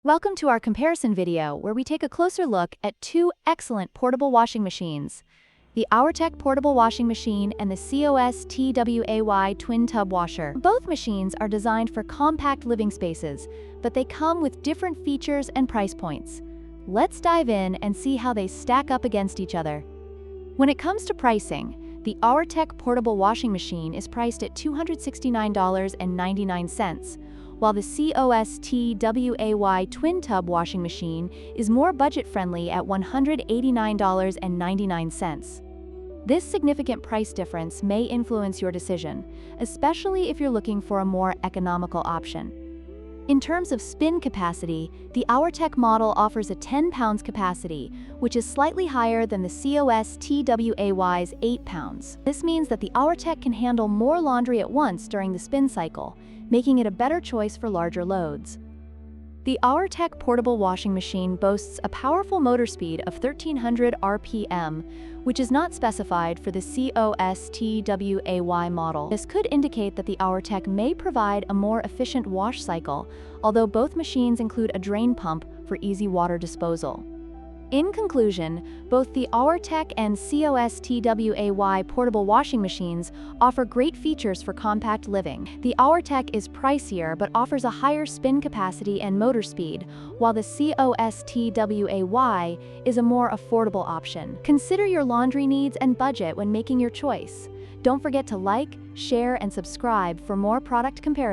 Welcome to our comparison video where we take a closer look at two excellent portable washing machines, the Auertech portable washing machine and the COSTWAY twin tub washer. Both machines are designed for compact living spaces, but they come with different features and price points. Let's dive in and see how they stack up against each other. When it comes to pricing, the Auertech portable washing machine is priced at $269.99, while the COSTWAY twin tub washing machine is more budget-friendly at $189.99. This significant price difference may influence your decision, especially if you're looking for a more economical option. In terms of spin capacity, the Auertech model offers a 10 pounds capacity, which is slightly higher than the COSTWAY's 8 pounds. This means that the Auertech can handle more laundry at once during the spin cycle, making it a better choice for larger loads. The Auertech portable washing machine boasts a powerful motor speed of 1300 RPM, which is not specified for the COSTWAY model. This could indicate that the Auertech may provide a more efficient wash cycle, although both machines include a drain pump for easy water disposal. In conclusion, both the Auertech and COSTWAY portable washing machines offer great features for compact living. The Auertech is pricier but offers a higher spin capacity and motor speed, while the COSTWAY is a more affordable option. Consider your laundry needs and budget when making your choice. Don't forget to like, share, and subscribe for more product comparisons.